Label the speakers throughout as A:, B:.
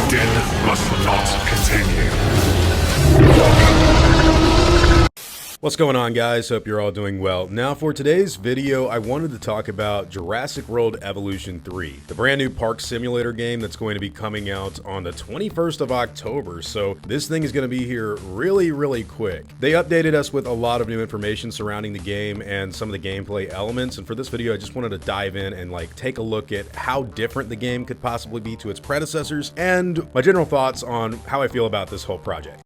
A: Den must not continue.
B: What's going on, guys? Hope you're all doing well. Now for today's video, I wanted to talk about Jurassic World Evolution 3, the brand new park simulator game that's going to be coming out on the 21st of October. So this thing is going to be here really quick. They updated us with a lot of new information surrounding the game and some of the gameplay elements. And for this video, I just wanted to dive in and take a look at how different the game could possibly be to its predecessors and my general thoughts on how I feel about this whole project.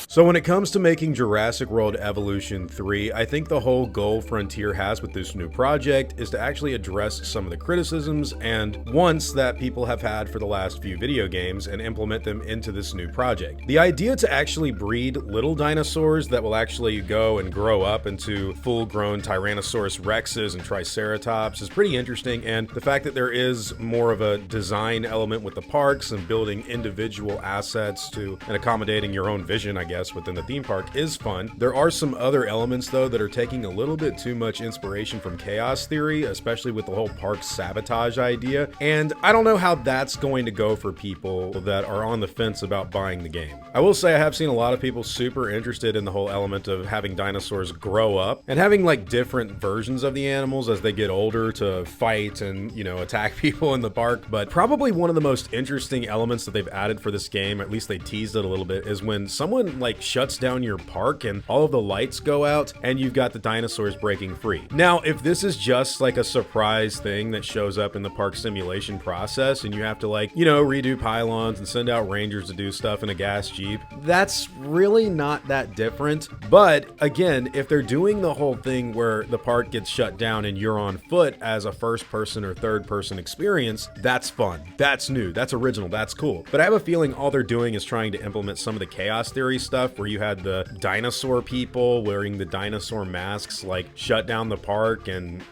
B: So when it comes to making Jurassic World Evolution 3, I think the whole goal Frontier has with this new project is to actually address some of the criticisms and wants that people have had for the last few video games and implement them into this new project. The idea to actually breed little dinosaurs that will actually go and grow up into full-grown Tyrannosaurus Rexes and Triceratops is pretty interesting, and the fact that there is more of a design element with the parks and building individual assets to and accommodating your own vision, I guess, within the theme park is fun. There are some other elements though that are taking a little bit too much inspiration from chaos theory, especially with the whole park sabotage idea, and I don't know how that's going to go for people that are on the fence about buying the game. I will say I have seen a lot of people super interested in the whole element of having dinosaurs grow up and having different versions of the animals as they get older to fight and, attack people in the park. But probably one of the most interesting elements that they've added for this game, at least they teased it a little bit, is when someone shuts down your park and all of the lights go out and you've got the dinosaurs breaking free. Now, if this is just a surprise thing that shows up in the park simulation process and you have to redo pylons and send out rangers to do stuff in a gas jeep, that's really not that different. But again, if they're doing the whole thing where the park gets shut down and you're on foot as a first person or third person experience, that's fun, that's new, that's original, that's cool. But I have a feeling all they're doing is trying to implement some of the chaos theory stuff where you had the dinosaur people wearing the dinosaur masks shut down the park and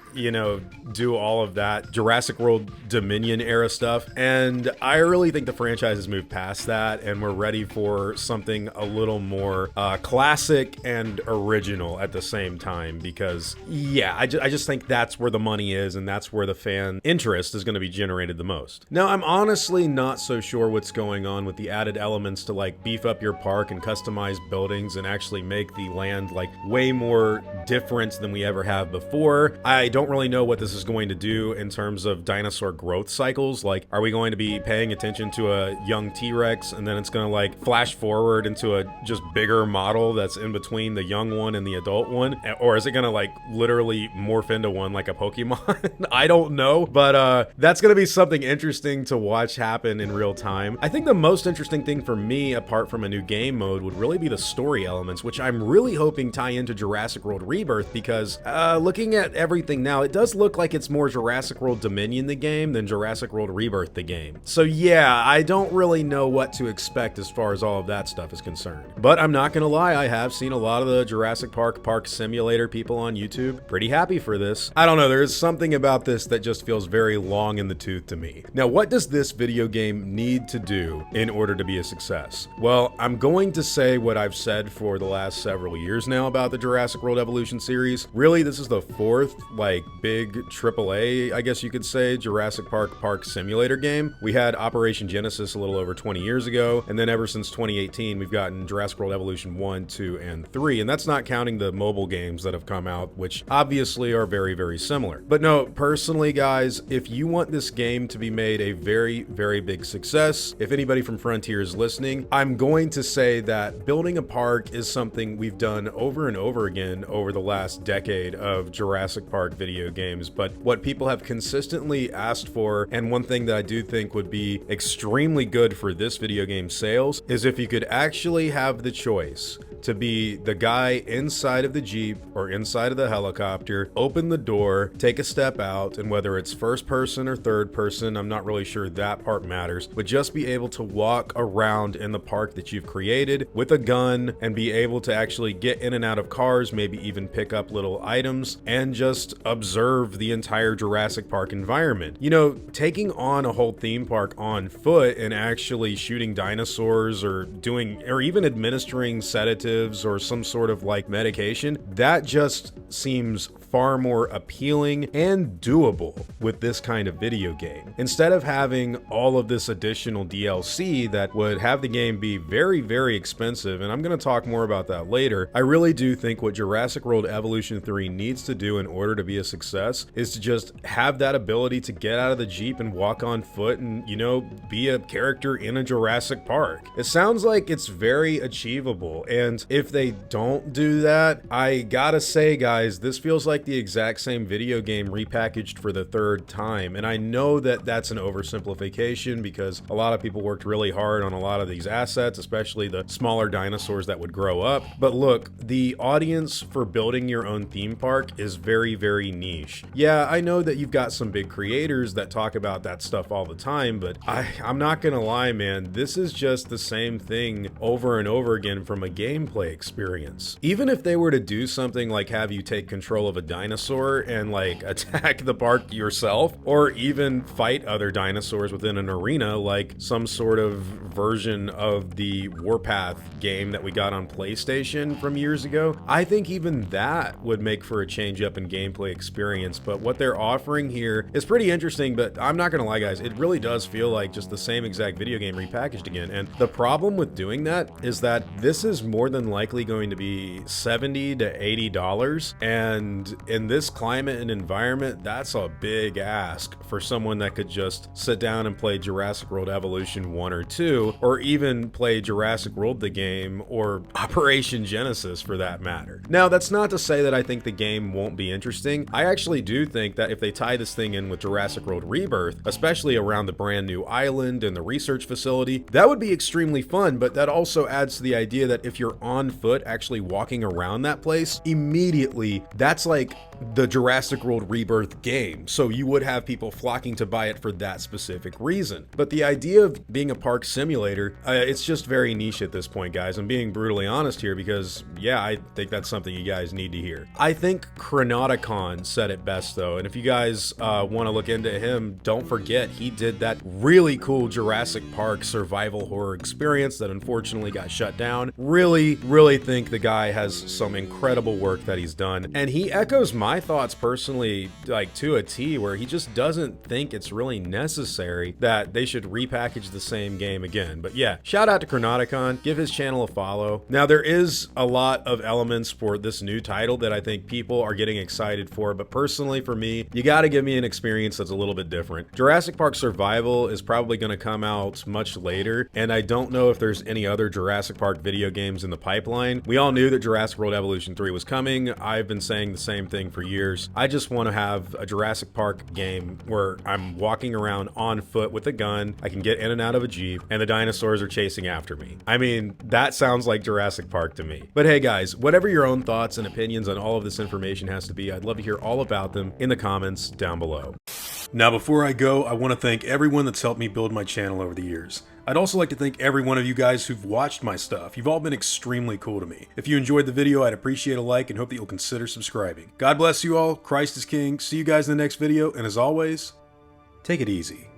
B: do all of that Jurassic World Dominion era stuff. And I really think the franchise has moved past that and we're ready for something a little more classic and original at the same time, because I just think that's where the money is and that's where the fan interest is going to be generated the most. Now, I'm honestly not so sure what's going on with the added elements to beef up your park and customize buildings and actually make the land way more different than we ever have before. I don't really know what this is going to do in terms of dinosaur growth cycles. Are we going to be paying attention to a young T-Rex and then it's going to flash forward into a just bigger model that's in between the young one and the adult one? Or is it going to literally morph into one like a Pokemon? I don't know, but that's going to be something interesting to watch happen in real time. I think the most interesting thing for me, apart from a new game mode, would really be the story elements, which I'm really hoping tie into Jurassic World Rebirth, because looking at everything now, it does look like it's more Jurassic World Dominion the game than Jurassic World Rebirth the game. So yeah, I don't really know what to expect as far as all of that stuff is concerned. But I'm not gonna lie, I have seen a lot of the Jurassic Park Simulator people on YouTube pretty happy for this. I don't know, there's something about this that just feels very long in the tooth to me. Now, what does this video game need to do in order to be a success? Well, I'm going to say what I've said for the last several years now about the Jurassic World Evolution series. Really, this is the fourth big AAA, I guess you could say, Jurassic Park simulator game. We had Operation Genesis a little over 20 years ago, and then ever since 2018 we've gotten Jurassic World Evolution 1, 2, and 3, and that's not counting the mobile games that have come out, which obviously are very similar. But no, personally guys, if you want this game to be made a very big success, if anybody from Frontier is listening, I'm going to say that building a park is something we've done over and over again over the last decade of Jurassic Park video games, but what people have consistently asked for, and one thing that I do think would be extremely good for this video game sales, is if you could actually have the choice to be the guy inside of the Jeep or inside of the helicopter, open the door, take a step out, and whether it's first person or third person, I'm not really sure that part matters, but just be able to walk around in the park that you've created with a gun and be able to actually get in and out of cars, maybe even pick up little items, and just observe the entire Jurassic Park environment. Taking on a whole theme park on foot and actually shooting dinosaurs or even administering sedatives or some sort of medication, that just seems far more appealing and doable with this kind of video game. Instead of having all of this additional DLC that would have the game be very, very expensive, and I'm going to talk more about that later, I really do think what Jurassic World Evolution 3 needs to do in order to be a success is to just have that ability to get out of the Jeep and walk on foot and, you know, be a character in a Jurassic Park. It sounds like it's very achievable, and if they don't do that, I gotta say, guys, this feels like the exact same video game repackaged for the third time. And I know that that's an oversimplification because a lot of people worked really hard on a lot of these assets, especially the smaller dinosaurs that would grow up. But look, the audience for building your own theme park is very, very niche. Yeah, I know that you've got some big creators that talk about that stuff all the time, but I'm not gonna lie, man, this is just the same thing over and over again from a gameplay experience. Even if they were to do something like have you take control of a dinosaur and like attack the park yourself, or even fight other dinosaurs within an arena like some sort of version of the Warpath game that we got on PlayStation from years ago, I think even that would make for a change up in gameplay experience. But what they're offering here is pretty interesting, but I'm not gonna lie, guys, it really does feel like just the same exact video game repackaged again. And the problem with doing that is that this is more than likely going to be $70 to $80, and in this climate and environment, that's a big ask for someone that could just sit down and play Jurassic World Evolution 1 or 2, or even play Jurassic World the game, or Operation Genesis for that matter. Now, that's not to say that I think the game won't be interesting. I actually do think that if they tie this thing in with Jurassic World Rebirth, especially around the brand new island and the research facility, that would be extremely fun, but that also adds to the idea that if you're on foot actually walking around that place, immediately that's like the Jurassic World Rebirth game, so you would have people flocking to buy it for that specific reason. But the idea of being a park simulator, it's just very niche at this point, guys. I'm being brutally honest here because, yeah, I think that's something you guys need to hear. I think Chronoticon said it best, though, and if you guys want to look into him, don't forget he did that really cool Jurassic Park survival horror experience that unfortunately got shut down. Really, really think the guy has some incredible work that he's done, and he echoes my thoughts personally, like to a T, where he just doesn't think it's really necessary that they should repackage the same game again. But yeah, shout out to Chronoticon, give his channel a follow. Now, there is a lot of elements for this new title that I think people are getting excited for, but personally for me, you gotta give me an experience that's a little bit different. Jurassic Park Survival is probably gonna come out much later, and I don't know if there's any other Jurassic Park video games in the pipeline. We all knew that Jurassic World Evolution 3 was coming. I've been saying the same thing for years. I just want to have a Jurassic Park game where I'm walking around on foot with a gun, I can get in and out of a Jeep, and the dinosaurs are chasing after me. I mean, that sounds like Jurassic Park to me. But hey guys, whatever your own thoughts and opinions on all of this information has to be, I'd love to hear all about them in the comments down below. Now, before I go, I want to thank everyone that's helped me build my channel over the years. I'd also like to thank every one of you guys who've watched my stuff. You've all been extremely cool to me. If you enjoyed the video, I'd appreciate a like and hope that you'll consider subscribing. God bless you all. Christ is King. See you guys in the next video, and as always, take it easy.